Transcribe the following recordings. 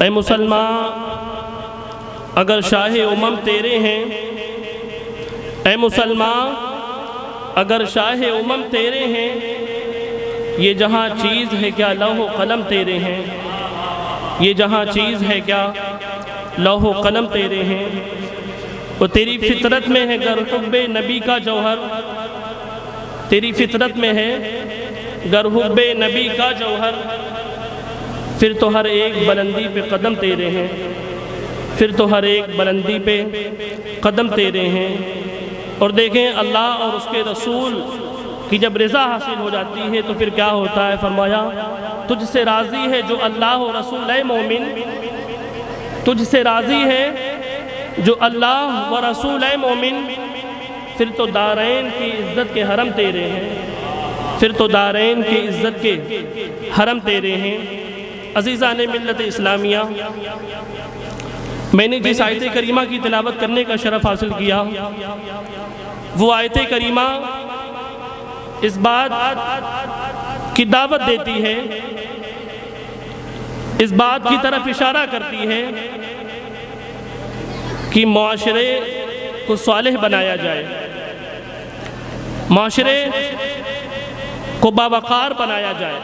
اے مسلمان اگر شاہ امم تیرے ہیں، اے مسلمان اگر شاہ امم تیرے ہیں، یہ جہاں چیز ہے کیا لوح و قلم تیرے ہیں، یہ جہاں چیز ہے کیا لوح و قلم تیرے ہیں۔ وہ تیری فطرت میں ہے گر حب نبی کا جوہر، تیری فطرت میں ہے گر حب نبی کا جوہر، پھر تو ہر ایک بلندی پہ قدم تیرے ہیں، پھر تو ہر ایک بلندی پہ قدم تیرے ہیں۔ اور دیکھیں اللہ اور اس کے رسول کی جب رضا حاصل ہو جاتی ہے تو پھر کیا ہوتا ہے؟ فرمایا تجھ سے راضی ہے جو اللہ و رسول اے مومن، تجھ سے راضی ہے جو اللہ و رسول اے مومن، پھر تو دارین کی عزت کے حرم تیرے ہیں، پھر تو دارین کی عزت کے حرم تیرے ہیں۔ عزیزان ملت اسلامیہ، میں نے جس آیت کریمہ کی تلاوت کرنے کا شرف حاصل کیا وہ آیت کریمہ اس بات کی دعوت دیتی ہے، اس بات کی طرف اشارہ کرتی ہے کہ معاشرے کو صالح بنایا جائے، معاشرے کو باوقار بنایا جائے۔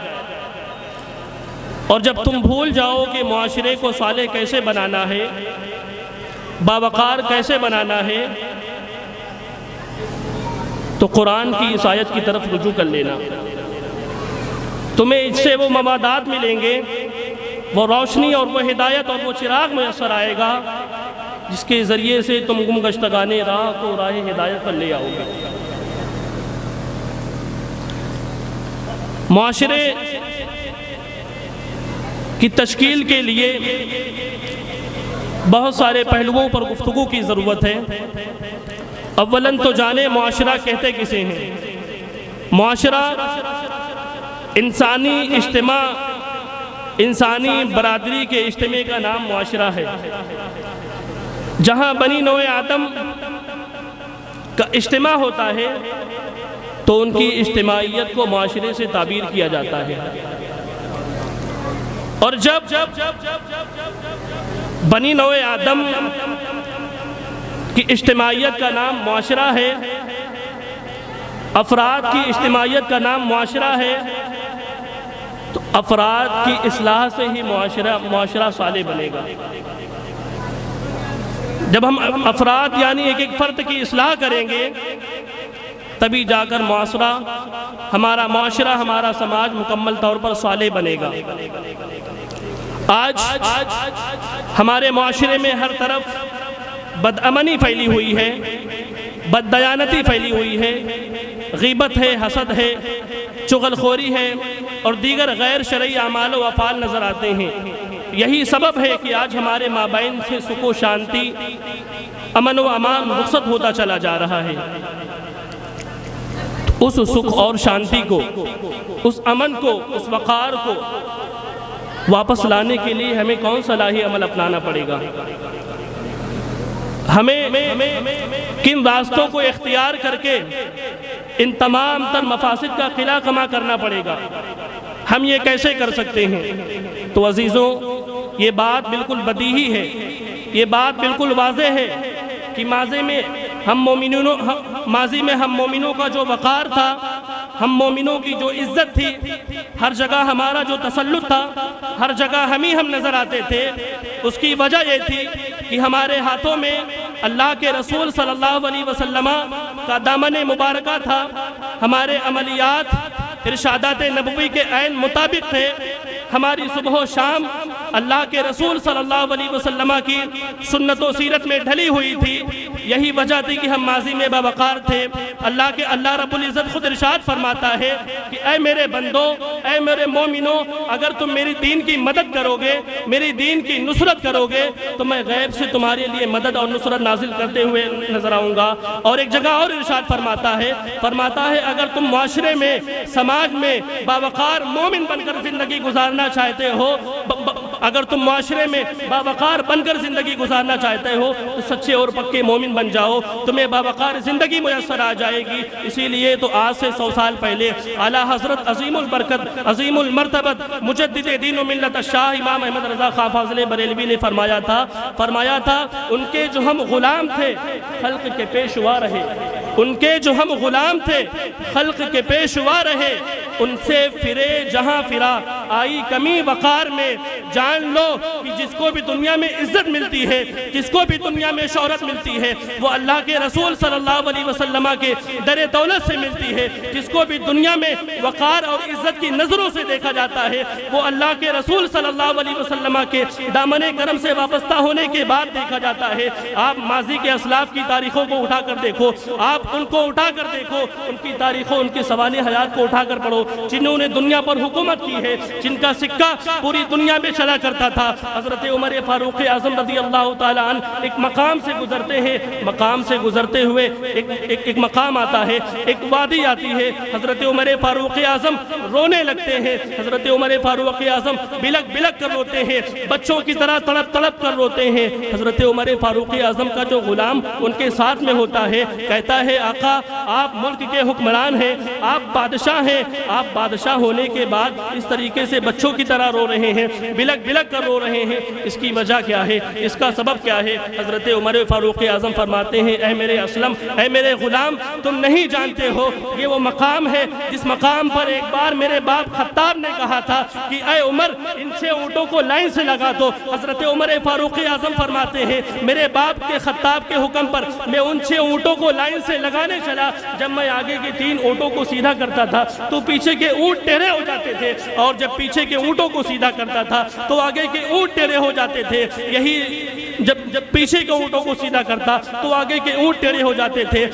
اور جب تم بھول جاؤ کہ معاشرے کو صالح کیسے بنانا ہے، باوقار کیسے بنانا ہے، تو قرآن کی اس آیت کی طرف رجوع کر لینا۔ تمہیں اس سے وہ مفادات ملیں گے، وہ روشنی اور وہ ہدایت اور وہ چراغ میسر آئے گا جس کے ذریعے سے تم گمگشتگان راہ کو راہ ہدایت پر لے آؤ گے۔ معاشرے کی تشکیل کے لیے بہت سارے پہلوؤں پر گفتگو کی ضرورت ہے۔ اولاً تو جانے معاشرہ کہتے کسے ہیں؟ معاشرہ انسانی اجتماع، انسانی برادری کے اجتماع کا نام معاشرہ ہے۔ جہاں بنی نوع آدم کا اجتماع ہوتا ہے تو ان کی اجتماعیت کو معاشرے سے تعبیر کیا جاتا ہے۔ اور جب بنی نوع آدم کی اجتماعیت کا نام معاشرہ ہے، افراد کی اجتماعیت کا نام معاشرہ ہے، تو افراد کی اصلاح سے ہی معاشرہ صالح بنے گا۔ جب ہم افراد یعنی ایک ایک فرد کی اصلاح کریں گے تبھی جا کر معاشرہ، ہمارا معاشرہ، ہمارا سماج مکمل طور پر صالح بنے گا۔ آج ہمارے معاشرے میں ہر طرف بدامنی پھیلی ہوئی ہے، بددیانتی پھیلی ہوئی ہے، غیبت ہے، حسد ہے، چغل خوری ہے اور دیگر غیر شرعی اعمال و افعال نظر آتے ہیں۔ یہی سبب ہے کہ آج ہمارے مابین سے سکھ و شانتی، امن و امان رخصت ہوتا چلا جا رہا ہے۔ اس سکھ اور شانتی کو، اس امن کو، اس وقار کو واپس لانے کے لیے ہمیں کون سا لاہی عمل اپنانا پڑے گا؟ ہمیں کن راستوں کو اختیار کر کے ان تمام تر مفاسد کا قلع کما کرنا پڑے گا؟ ہم یہ کیسے کر سکتے ہیں؟ تو عزیزوں، یہ بات بالکل بدیہی ہے، یہ بات بالکل واضح ہے کہ ماضی میں ہم مومنوں کا جو وقار تھا، ہم مومنوں کی جو عزت تھی، ہر جگہ ہمارا جو تسلط تھا، ہر جگہ ہم نظر آتے تھے، اس کی وجہ یہ تھی کہ ہمارے ہاتھوں میں اللہ کے رسول صلی اللہ علیہ وسلم کا دامن مبارکہ تھا، ہمارے عملیات ارشادات نبوی کے عین مطابق تھے، ہماری صبح و شام اللہ کے رسول صلی اللہ علیہ وسلم کی سنت و سیرت میں ڈھلی ہوئی تھی۔ یہی وجہ تھی کہ ہم ماضی میں باوقار تھے۔ اللہ رب العزت خود ارشاد فرماتا ہے کہ اے میرے بندو، اے میرے مومنوں، اگر تم میری دین کی مدد کرو گے، میری دین کی نصرت کرو گے تو میں غیب سے تمہارے لیے مدد اور نصرت نازل کرتے ہوئے نظر آؤں گا۔ اور ایک جگہ اور ارشاد فرماتا ہے اگر تم معاشرے میں، سماج میں باوقار مومن بن کر زندگی گزارنا چاہتے ہو، اگر تم معاشرے میں باوقار بن کر زندگی گزارنا چاہتے ہو تو سچے اور پکے مومن بن جاؤ، تمہیں باوقار زندگی میسر آ جائے گی۔ اسی لیے تو آج سے 100 سال پہلے اعلیٰ حضرت عظیم البرکت عظیم المرتبت مجدد دین و ملت شاہ امام احمد رضا خان فاضل بریلوی نے فرمایا تھا ان کے جو ہم غلام تھے خلق کے پیشوا رہے، ان کے جو ہم غلام تھے خلق کے پیشوا رہے، ان سے پھرے جہاں پھرا آئی کمی وقار میں۔ جان لو کہ جس کو بھی دنیا میں عزت ملتی ہے، جس کو بھی دنیا میں شہرت ملتی ہے، وہ اللہ کے رسول صلی اللہ علیہ وسلم کے در دولت سے ملتی ہے۔ جس کو بھی دنیا میں وقار اور عزت کی نظروں سے دیکھا جاتا ہے، وہ اللہ کے رسول صلی اللہ علیہ وسلم کے دامن کرم سے وابستہ ہونے کے بعد دیکھا جاتا ہے۔ آپ ماضی کے اسلاف کی تاریخوں کو اٹھا کر دیکھو، آپ ان کو اٹھا کر دیکھو، ان کی تاریخوں، ان کی سوانح حیات کو اٹھا کر پڑھو، جنہوں نے دنیا پر حکومت کی ہے، جن کا سکہ پوری دنیا میں چلا کرتا تھا۔ حضرت عمر فاروق اعظم رضی اللہ تعالیٰ عنہ ایک مقام سے گزرتے ہیں، مقام سے گزرتے ہوئے ایک مقام آتا ہے، ایک وادی آتی ہے۔ حضرت عمر فاروق اعظم رونے لگتے ہیں، حضرت عمر فاروق اعظم بلک بلک کر روتے ہیں، بچوں کی طرح تڑپ تڑپ کر روتے ہیں۔ حضرت عمر فاروق اعظم کا جو غلام ان کے ساتھ میں ہوتا ہے کہتا ہے آقا آپ ملک کے حکمران ہیں، آپ بادشاہ ہیں، آپ بادشاہ ہونے کے بعد اس طریقے سے بچوں کی طرح رو رہے ہیں، بلک بلک کر رو رہے ہیں، اس کی وجہ کیا ہے، اس کا سبب کیا ہے؟ حضرت عمر فاروق اعظم فرماتے ہیں اے میرے اسلم، اے میرے غلام، تم نہیں جانتے ہو یہ وہ مقام ہے جس مقام پر ایک بار میرے باپ خطاب نے کہا تھا کہ اے عمر ان 6 اونٹوں کو لائن سے لگا دو۔ حضرت عمر فاروق اعظم فرماتے ہیں میرے باپ کے خطاب کے حکم پر میں ان 6 اونٹوں کو لائن سے لگانے چلا، جب میں آگے کے 3 اونٹوں کو سیدھا کرتا تھا تو پیچھے کے اونٹ ٹیڑھے ہو جاتے تھے، اور جب پیچھے کے اونٹوں کو سیدھا کرتا تھا تو آگے کے اونٹ ٹیڑھے ہو جاتے تھے۔ یہی جب پیچھے کے اونٹوں کو سیدھا کرتا تو آگے کے اونٹ ٹیڑھے ہو جاتے تھے۔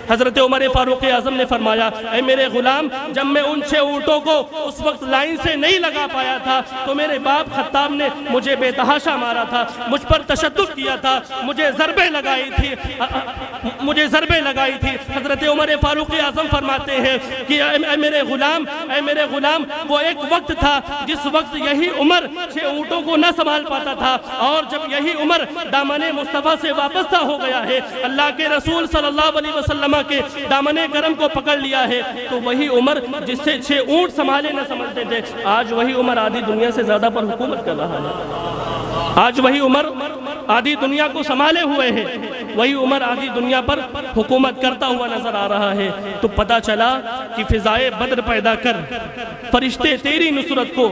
حضرت عمر فاروق اعظم نے فرمایا اے میرے غلام، جب میں ان 6 اونٹوں کو اس وقت لائن سے نہیں لگا پایا تھا تو میرے باپ خطاب نے مجھے بے تحاشا مارا تھا، مجھ پر تشدد کیا تھا، مجھے ضربیں لگائی تھی۔ حضرت عمر فاروق اعظم فرماتے ہیں کہ اے میرے غلام وہ ایک وقت تھا جس وقت یہی عمر 6 اونٹوں کو نہ سنبھال پاتا تھا، اور جب یہی عمر دامن مصطفیٰ سے وابستہ ہو گیا ہے، اللہ کے رسول صلی اللہ علیہ وسلم کے دامن کرم کو پکڑ لیا ہے، تو وہی عمر جس سے 6 اونٹ سنبھالے نہ سنبھلتے تھے، آج وہی عمر آدھی دنیا سے زیادہ پر حکومت کر رہا ہے۔ آج وہی عمر آدھی دنیا کو سنبھالے ہوئے ہے، وہی عمر آدھی دنیا پر حکومت کرتا ہوا نظر آ رہا ہے۔ تو پتہ چلا کہ فضائے بدر پیدا کر فرشتے تیری نصرت کو،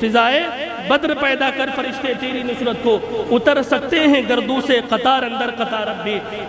فضائے بدر پیدا کر فرشتے تیری نصرت کو، اتر سکتے ہیں گردوں سے قطار اندر قطار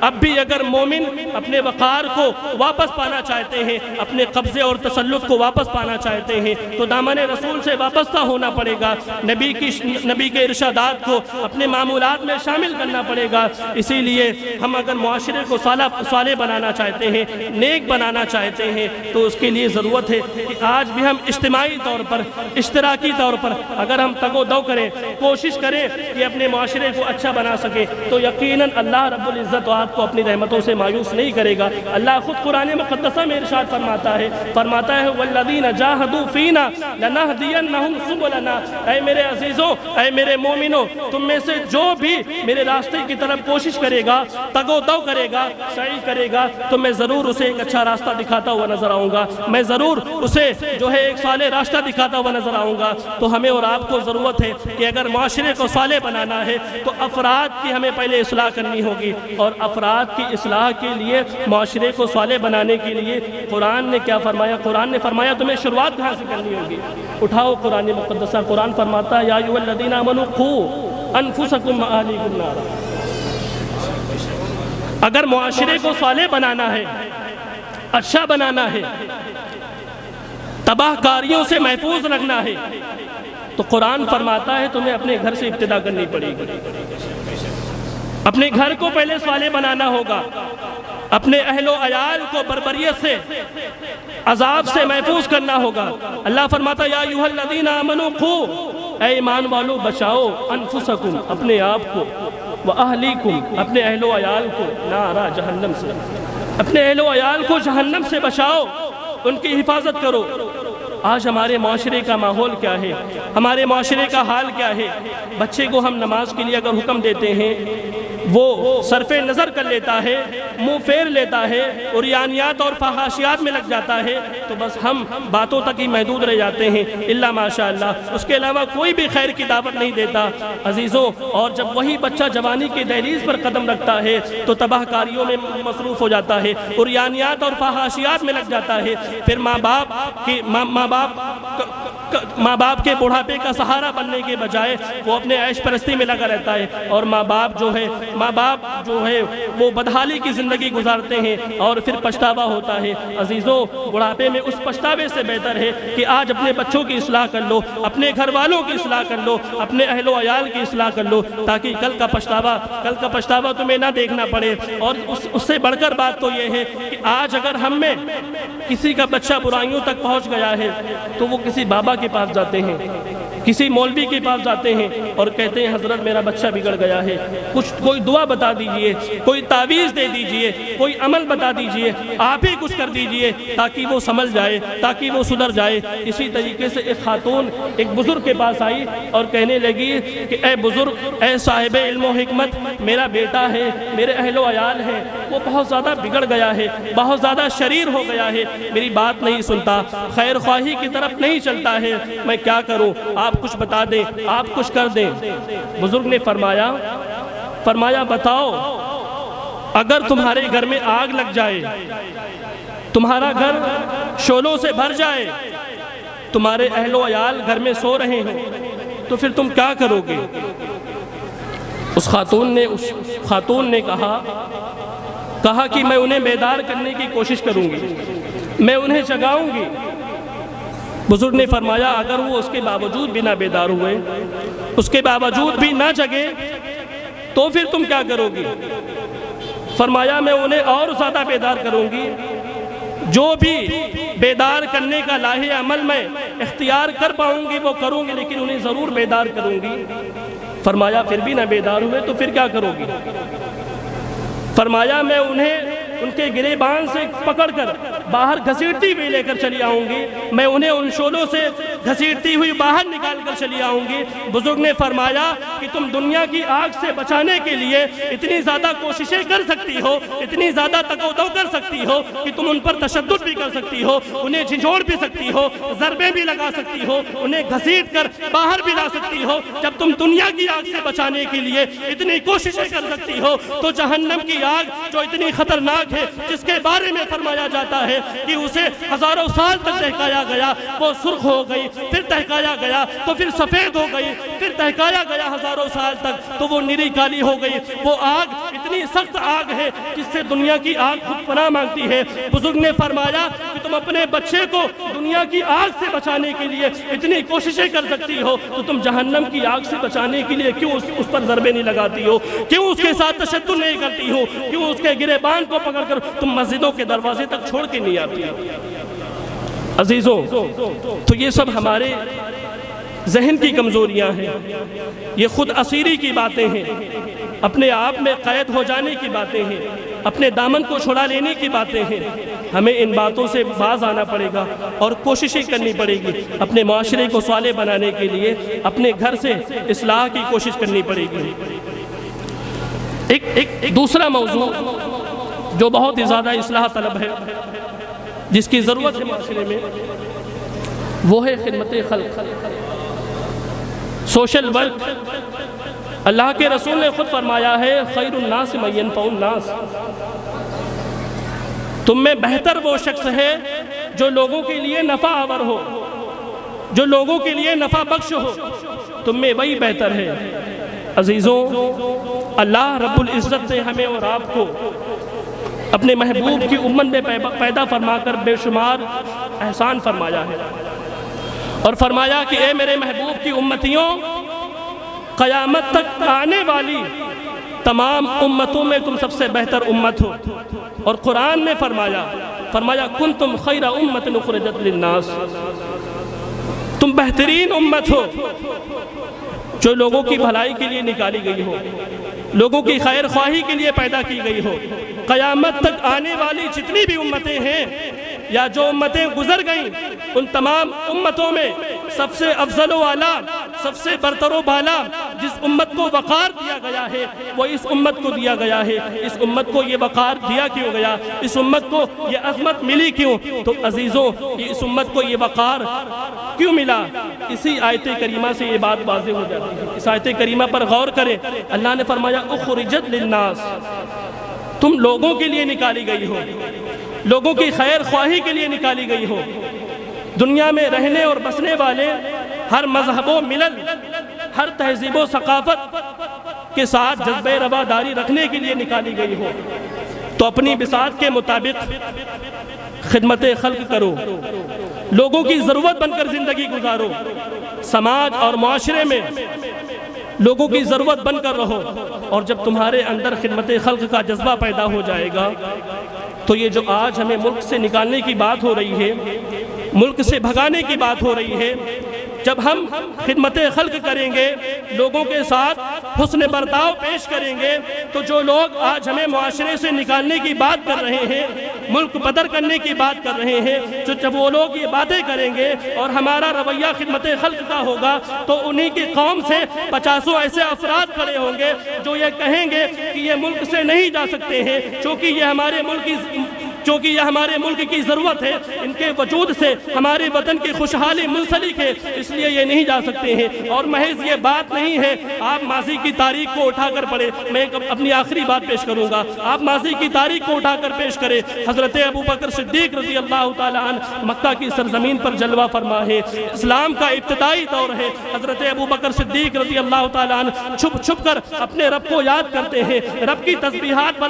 اب بھی اگر مومن اپنے وقار کو واپس پانا چاہتے ہیں، اپنے قبضے اور تسلط کو واپس پانا چاہتے ہیں تو دامن رسول سے وابستہ ہونا پڑے گا، نبی کے ارشادات کو اپنے معمولات میں شامل کرنا پڑے گا۔ اسی لیے ہم اگر معاشرے کو صالح بنانا چاہتے ہیں، نیک بنانا چاہتے ہیں، تو اس کے لیے ضرورت ہے کہ آج بھی ہم اجتماعی طور پر، اشتراکی طور پر اگر ہم تگ و دو کریں، کوشش کریں کہ اپنے معاشرے کو اچھا بنا سکیں، تو یقیناً اللہ رب العزت آپ کو اپنی رحمتوں سے مایوس نہیں کرے گا۔ اللہ خود قرآن مقدسہ میں ارشاد فرماتا ہے وَالَّذِينَ جَاهَدُوا فِينَا لَنَهْدِيَنَّهُمْ سُبُلَنَا، اے میرے عزیزوں، اے میرے مومنوں، تم میں سے جو بھی میرے راستے کی طرف کوشش کرے گا، تگ و دو کرے گا، سعی کرے گا، تو میں ضرور اسے ایک اچھا راستہ دکھاتا ہوا نظر آؤں گا، میں ضرور اسے جو ہے ایک صالح راستہ دکھاتا ہوا نظر آؤں گا۔ تو ہمیں اور آپ کو ضرورت ہے کہ اگر معاشرے کو صالح بنانا ہے تو افراد کی ہمیں پہلے اصلاح کرنی ہوگی، اور افراد کی اصلاح کے لیے، معاشرے کو صالح بنانے کے لیے قرآن نے کیا فرمایا؟ قرآن نے فرمایا تمہیں شروعات کہاں سے کرنی ہوگی؟ اٹھاؤ قرآن مقدسہ، قرآن فرماتا ہے یا ایھا الذین آمنوا قوا انفسکم واہلیکم نارا۔ اگر معاشرے کو صالح بنانا ہے، اچھا بنانا ہے، تباہ کاریوں سے محفوظ رکھنا ہے، تو قرآن فرماتا ہے تمہیں اپنے گھر سے ابتدا کرنی پڑے گی۔ اپنے گھر کو پہلے صالح بنانا ہوگا، اپنے اہل و عیال کو بربریت سے، عذاب سے محفوظ کرنا ہوگا۔ اللہ فرماتا ہے یا ایھا الذین آمنوا قوا، اے ایمان والو بچاؤ، انفسکم اپنے آپ کو، واہلیکم اپنے اہل و عیال کو، نارا جہنم سے، اپنے اہل و عیال کو جہنم سے بچاؤ، ان کی حفاظت کرو۔ آج ہمارے معاشرے کا ماحول کیا ہے، ہمارے معاشرے کا حال کیا ہے۔ بچے کو ہم نماز کے لیے اگر حکم دیتے ہیں وہ صرف نظر کر لیتا ہے، منہ پھیر لیتا ہے، عریانیات اور فحاشیات میں لگ جاتا ہے، تو بس ہم باتوں تک ہی محدود رہ جاتے ہیں الا ماشاءاللہ، اس کے علاوہ کوئی بھی خیر کی دعوت نہیں دیتا عزیزوں۔ اور جب وہی بچہ جوانی کے دہلیز پر قدم رکھتا ہے تو تباہ کاریوں میں مصروف ہو جاتا ہے، عریانیات اور فحاشیات میں لگ جاتا ہے، پھر ماں باپ کے بڑھاپے کا سہارا بننے کے بجائے وہ اپنے عیش پرستی میں لگا رہتا ہے، اور ماں باپ جو ہے وہ بدحالی کی زندگی گزارتے ہیں اور پھر پچھتاوا ہوتا ہے۔ عزیزوں، بڑھاپے میں اس پچھتاوے سے بہتر ہے کہ آج اپنے بچوں کی اصلاح کر لو، اپنے گھر والوں کی اصلاح کر لو، اپنے اہل و عیال کی اصلاح کر لو، تاکہ کل کا پچھتاوا تمہیں نہ دیکھنا پڑے۔ اور اس سے بڑھ کر بات تو یہ ہے کہ آج اگر ہم میں کسی کا بچہ برائیوں تک پہنچ گیا ہے تو وہ کسی بابا کے پاس جاتے ہیں، کسی مولوی کے پاس جاتے ہیں اور کہتے ہیں حضرت میرا بچہ بگڑ گیا ہے، کوئی دعا بتا دیجئے، کوئی تعویذ دے دیجئے، کوئی عمل بتا دیجئے، آپ ہی کچھ کر دیجئے تاکہ وہ سمجھ جائے، تاکہ وہ سدھر جائے۔ اسی طریقے سے ایک خاتون ایک بزرگ کے پاس آئی اور کہنے لگی کہ اے بزرگ، اے صاحب علم و حکمت، میرا بیٹا ہے، میرے اہل و عیال ہیں، وہ بہت زیادہ بگڑ گیا ہے، بہت زیادہ شریر ہو گیا ہے، میری بات نہیں سنتا، خیر خواہی کی طرف نہیں چلتا ہے، میں کیا کروں؟ آپ کچھ بتا دیں، آپ کچھ کر دیں۔ بزرگ نے فرمایا بتاؤ، اگر تمہارے گھر میں آگ لگ جائے، تمہارا گھر شعلوں سے بھر جائے، تمہارے اہل و عیال گھر میں سو رہے ہیں، تو پھر تم کیا کرو گے؟ اس خاتون نے کہا کہ میں انہیں بیدار کرنے کی کوشش کروں گی، میں انہیں جگاؤں گی۔ بزرگ نے فرمایا اگر وہ اس کے باوجود بھی نہ بیدار ہوئے، اس کے باوجود بھی نہ جگے، تو پھر تم کیا کرو گی؟ فرمایا میں انہیں اور زیادہ بیدار کروں گی، جو بھی بیدار کرنے کا لاہے عمل میں اختیار کر پاؤں گی وہ کروں گی، لیکن انہیں ضرور بیدار کروں گی۔ فرمایا پھر بھی نہ بیدار ہوئے تو پھر کیا کرو گی؟ فرمایا میں انہیں ان کے گریبان سے پکڑ کر باہر گھسیٹتی ہوئی لے کر چلی آؤں گی، میں انہیں ان شعلوں سے گھسیٹتی ہوئی باہر نکال کر چلی آؤں گی۔ بزرگ نے فرمایا کہ تم دنیا کی آگ سے بچانے کے لیے اتنی زیادہ کوششیں کر سکتی ہو، اتنی زیادہ تکودو کر سکتی ہو کہ تم ان پر تشدد بھی کر سکتی ہو، انہیں جھنجھوڑ بھی سکتی ہو، ضربیں بھی لگا سکتی ہو، انہیں گھسیٹ کر باہر بھی لا سکتی ہو۔ جب تم دنیا کی آگ سے بچانے کے لیے اتنی کوششیں کر سکتی ہو تو جہنم کی آگ جو اتنی خطرناک ہے، جس کے بارے میں فرمایا جاتا ہے کہ اسے ہزاروں سال تک دہکایا گیا، وہ سرخ ہو گئی، پھر دہکایا گیا تو پھر سفید ہو گئی، پھر دہکایا گیا ہزاروں سال تک تو وہ نیری کالی ہو گئی۔ وہ آگ اتنی سخت آگ ہے جس سے دنیا کی آگ خود پناہ مانگتی ہے۔ بزرگ نے فرمایا کہ تم اپنے بچے کو دنیا کی آگ سے بچانے کے لیے اتنی کوششیں کر سکتی ہو تو تم جہنم کی آگ سے بچانے کے لیے کیوں اس پر ضربے نہیں لگاتی ہو، کیوں اس کے ساتھ تشدد نہیں کرتی ہو، کیوں اس کے گریبان کو پکڑ کر تم مسجدوں کے دروازے تک چھوڑ کے نہیں آتی؟ عزیزوں، تو یہ سب ہمارے ذہن کی کمزوریاں ہیں، یہ خود اسیری کی باتیں ہیں، اپنے آپ میں قید ہو جانے کی باتیں ہیں، اپنے دامن کو چھڑا لینے کی باتیں ہیں۔ ہمیں ان باتوں سے باز آنا پڑے گا اور کوششیں کرنی پڑے گی، اپنے معاشرے کو صالح بنانے کے لیے اپنے گھر سے اصلاح کی کوشش کرنی پڑے گی۔ ایک دوسرا موضوع جو بہت ہی زیادہ اصلاح طلب ہے، جس کی ضرورت ہے معاشرے میں، وہ ہے خدمت خلق، سوشل ورک۔ اللہ کے رسول نے خود فرمایا ہے خیر الناس من ينفع الناس، تم میں بہتر وہ شخص ہے جو لوگوں کے لیے نفع آور ہو، جو لوگوں کے لیے نفع بخش ہو، تم میں وہی بہتر ہے۔ عزیزوں، اللہ رب العزت نے ہمیں اور آپ کو اپنے محبوب کی امت میں پیدا فرما کر بے شمار احسان فرمایا ہے، اور فرمایا کہ اے میرے محبوب کی امتیوں، قیامت تک آنے والی تمام امتوں میں تم سب سے بہتر امت ہو۔ اور قرآن نے فرمایا کنتم خیر امت اخرجت للناس، تم بہترین امت ہو جو لوگوں کی بھلائی کے لیے نکالی گئی ہو، لوگوں کی خیر خواہی کے لیے پیدا کی گئی ہو۔ قیامت تک آنے والی جتنی بھی امتیں ہیں یا جو امتیں گزر گئیں، ان تمام امتوں میں سب سے افضل و اعلیٰ، سب سے برتر و بالا جس امت کو وقار دیا گیا ہے وہ اس امت کو دیا گیا ہے۔ اس امت کو یہ وقار دیا کیوں گیا؟ اس امت کو یہ عظمت ملی کیوں؟ تو عزیزوں، اس امت کو یہ وقار کیوں ملا؟ اسی آیت کریمہ سے یہ بات واضح ہو جاتی ہے۔ اس آیت کریمہ پر غور کریں۔ اللہ نے فرمایا اخرجت للناس، تم لوگوں کے لیے نکالی گئی ہو، لوگوں کی خیر خواہی کے لیے نکالی گئی ہو، دنیا میں رہنے اور بسنے والے ہر مذہب و ملل، ہر تہذیب و ثقافت کے ساتھ جذبہ رواداری رکھنے کے لیے نکالی گئی ہو، تو اپنی بساط کے مطابق خدمت خلق کرو، لوگوں کی ضرورت بن کر زندگی گزارو، سماج اور معاشرے میں لوگوں کی ضرورت بن کر رہو، اور جب تمہارے اندر خدمت خلق کا جذبہ پیدا ہو جائے گا تو یہ جو آج ہمیں ملک سے نکالنے کی بات ہو رہی ہے، ملک سے بھگانے کی بات ہو رہی ہے، جب ہم خدمت خلق کریں گے، لوگوں کے ساتھ حسن برتاؤ پیش کریں گے، تو جو لوگ آج ہمیں معاشرے سے نکالنے کی بات کر رہے ہیں، ملک بدر کرنے کی بات کر رہے ہیں، جب وہ لوگ یہ باتیں کریں گے اور ہمارا رویہ خدمت خلق کا ہوگا تو انہی کی قوم سے 50 ایسے افراد کھڑے ہوں گے جو یہ کہیں گے کہ یہ ملک سے نہیں جا سکتے ہیں، چونکہ یہ ہمارے ملک کی ضرورت ہے، ان کے وجود سے ہمارے وطن کی خوشحالی منسلک ہے، اس لیے یہ نہیں جا سکتے ہیں۔ اور محض یہ بات نہیں ہے، آپ ماضی کی تاریخ کو اٹھا کر پڑھیں، میں اپنی آخری بات پیش کروں گا، آپ ماضی کی تاریخ کو اٹھا کر پیش کریں۔ حضرت ابوبکر صدیق رضی اللہ تعالیٰ عنہ مکہ کی سرزمین پر جلوہ فرما ہے، اسلام کا ابتدائی دور ہے، حضرت ابوبکر صدیق رضی اللہ تعالیٰ عنہ چھپ چھپ کر اپنے رب کو یاد کرتے ہیں، رب کی تسبیحات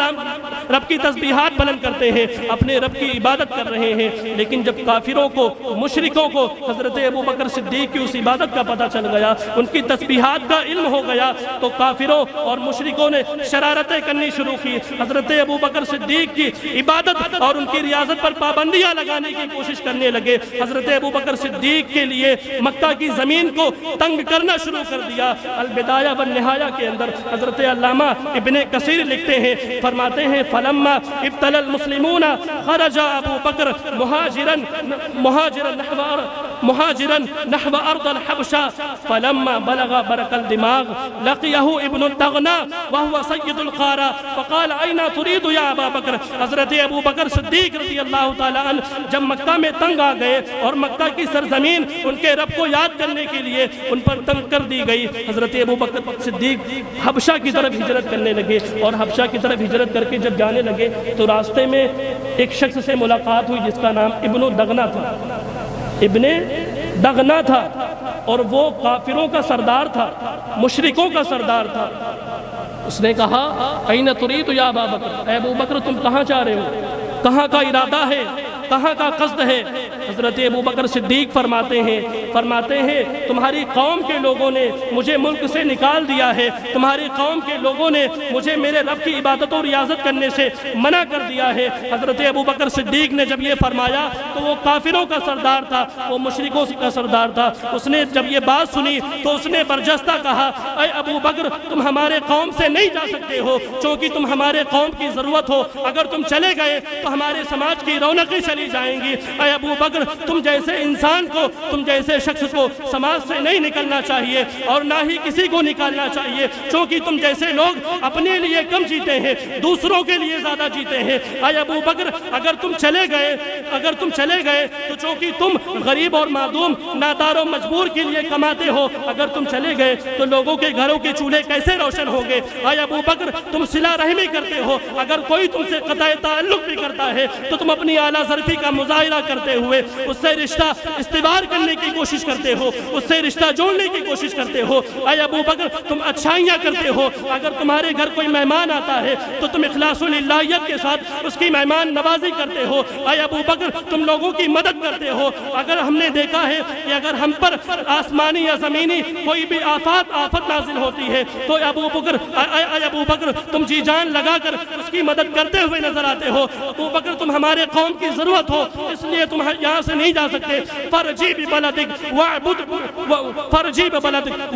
بلند کرتے ہیں، اپنے رب کی عبادت کر رہے ہیں، لیکن جب کافروں کو، مشرکوں کو حضرت ابوبکر صدیق کی اس عبادت کا پتہ چل گیا، ان کی تسبیحات کا علم ہو گیا، تو کافروں اور مشرکوں نے شرارتیں کرنی شروع کی، حضرت ابوبکر صدیق کی عبادت اور ان کی ریاضت پر پابندیاں لگانے کی کوشش کرنے لگے۔ حضرت ابوبکر صدیق کے لیے مکہ کی زمین کو تنگ کرنا شروع کر دیا۔ البدایہ والنہایہ کے اندر حضرت علامہ ابن کثیر لکھتے ہیں، فرماتے ہیں فلما ابتلى المسلمون خرج ابو بکر مہاجرا نحو ارض الحبشہ فلما بلغ برق الدماغ لقيه ابن الدغنا وهو سید القارى فقال اين تريد يا ابا بکر۔ حضرت ابو بکر صدیق رضی اللہ تعالیٰ عنہ جب مکہ میں تنگ آ گئے اور مکہ کی سرزمین ان کے رب کو یاد کرنے کے لیے ان پر تنگ کر دی گئی، حضرت ابو بکر صدیق حبشہ کی طرف ہجرت کرنے لگے، اور حبشہ کی طرف ہجرت کر کے جب جانے لگے تو راستے میں ایک شخص سے ملاقات ہوئی جس کا نام ابن الدغنا تھا، ابن دغنا تھا، اور وہ کافروں کا سردار تھا، مشرکوں کا سردار تھا۔ اس نے کہا این ترید یا ابا بکر، اے ابو بکر تم کہاں جا رہے ہو، کہاں کا ارادہ ہے، کہاں کا قصد ہے؟ حضرت ابوبکر صدیق فرماتے ہیں تمہاری قوم کے لوگوں نے مجھے ملک سے نکال دیا ہے، تمہاری قوم کے لوگوں نے مجھے میرے رب کی عبادت و ریاضت کرنے سے منع کر دیا ہے۔ حضرت ابوبکر صدیق نے جب یہ فرمایا تو وہ کافروں کا سردار تھا، وہ مشرکوں کا سردار تھا، اس نے جب یہ بات سنی تو اس نے برجستہ کہا اے ابو بکر تم ہمارے قوم سے نہیں جا سکتے ہو، چونکہ تم ہمارے قوم کی ضرورت ہو، اگر تم چلے گئے تو ہمارے سماج کی رونقیں چلی جائیں گی۔ اے ابو بکر تم جیسے انسان کو، تم جیسے شخص کو سماج سے نہیں نکلنا چاہیے اور نہ ہی کسی کو نکالنا چاہیے، چونکہ تم جیسے لوگ اپنے لیے کم جیتے ہیں، دوسروں کے لیے زیادہ جیتے ہیں۔ اے ابو بکر اگر تم چلے گئے تو چونکہ تم غریب اور معدوم، نادار و مجبور کے لیے کماتے ہو، اگر تم چلے گئے تو لوگوں کے گھروں کے چولہے کیسے روشن ہوں گے؟ اے ابو بکر تم صلہ رحمی کرتے ہو، اگر کوئی تم سے قطع تعلق بھی کرتا ہے تو تم اپنی اعلیٰ ظرفی کا مظاہرہ کرتے ہوئے اس سے رشتہ استوار کرنے کی کوشش کرتے ہو، اس سے رشتہ جوڑنے کی کوشش کرتے ہو۔ اے ابو بکر تم اچھائیاں کرتے ہو، اگر تمہارے گھر کوئی مہمان آتا ہے تو تم اخلاص للہیت کے ساتھ اس کی مہمان نوازی کرتے ہو۔ اے ابو بکر تم لوگوں کی مدد کرتے ہو، اگر ہم نے دیکھا ہے کہ اگر ہم پر آسمانی یا زمینی کوئی بھی آفت نازل ہوتی ہے تو اے ابو بکر تم جی جان لگا کر اس کی مدد کرتے ہوئے نظر آتے ہو۔ ابو بکر تم ہمارے قوم کی ضرورت ہو، اس لیے تم جہاں سے نہیں جا سکتے، فرجی ببلدک وعبد فرجی ببلدک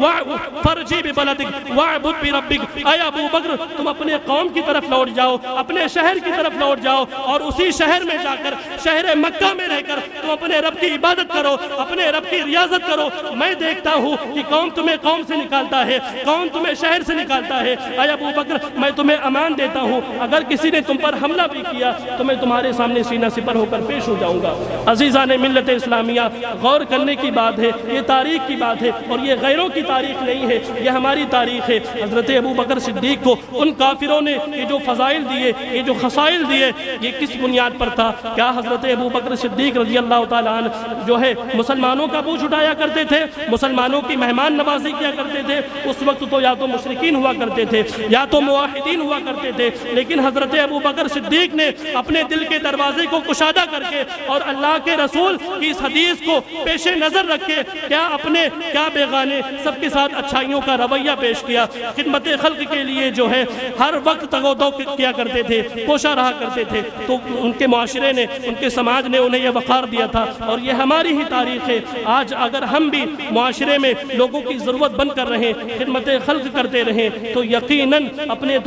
وعبد بربک، اے ابو بکر تم اپنے قوم کی طرف لوٹ جاؤ، اپنے شہر کی طرف لوٹ جاؤ، اور اسی شہر میں جا کر، شہر مکہ میں رہ کر تم اپنے رب کی عبادت کرو، اپنے رب کی ریاضت کرو۔ میں دیکھتا ہوں کہ کون تمہیں قوم سے نکالتا ہے، کون تمہیں شہر سے نکالتا ہے۔ اے ابو بکر میں تمہیں امان دیتا ہوں، اگر کسی نے تم پر حملہ بھی کیا تو میں تمہارے سامنے سینہ سپر ہو کر پیش ہو جاؤں گا۔ عزیزان ملت اسلامیہ، غور کرنے کی بات ہے، یہ تاریخ کی بات ہے، اور یہ غیروں کی تاریخ نہیں ہے، یہ ہماری تاریخ ہے۔ حضرت ابو بکر صدیق کو ان کافروں نے یہ جو فضائل دیے، یہ جو خصائل دیے، یہ کس بنیاد پر تھا؟ کیا حضرت ابو بکر صدیق رضی اللہ تعالیٰ عنہ جو ہے مسلمانوں کا بوجھ اٹھایا کرتے تھے، مسلمانوں کی مہمان نوازی کیا کرتے تھے؟ اس وقت تو یا تو مشرکین ہوا کرتے تھے یا تو موحدین ہوا کرتے تھے، لیکن حضرت ابو بکر صدیق نے اپنے دل کے دروازے کو کشادہ کر کے اور اللہ کے رسول کی اس حدیث کو پیش نظر رکھ کے کیا اپنے کیا بیگانے سب کے ساتھ اچھائیوں کا رویہ پیش کیا، خدمت خلق کے لیے جو ہے ہر وقت تگودو کیا کرتے تھے، کوشاں رہا کرتے تھے۔ تو ان کے معاشرے نے، ان کے سماج نے انہیں یہ وقار دیا تھا، اور یہ ہماری ہی تاریخ ہے۔ آج اگر ہم بھی معاشرے میں لوگوں کی ضرورت بن کر رہیں، خدمت خلق کرتے رہیں، تو یقیناً اپنے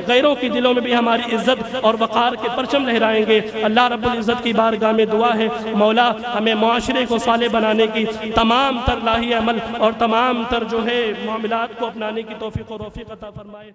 غیروں کی دلوں میں بھی ہماری عزت اور وقار کے پرچم لہرائیں گے۔ اللہ رب العزت کی بارگاہ میں دعا ہے، مولا ہمیں معاشرے کو صالح بنانے کی، تمام تر لاہی عمل اور تمام تر جو ہے معاملات کو اپنانے کی توفیق و توفیق عطا فرمائے۔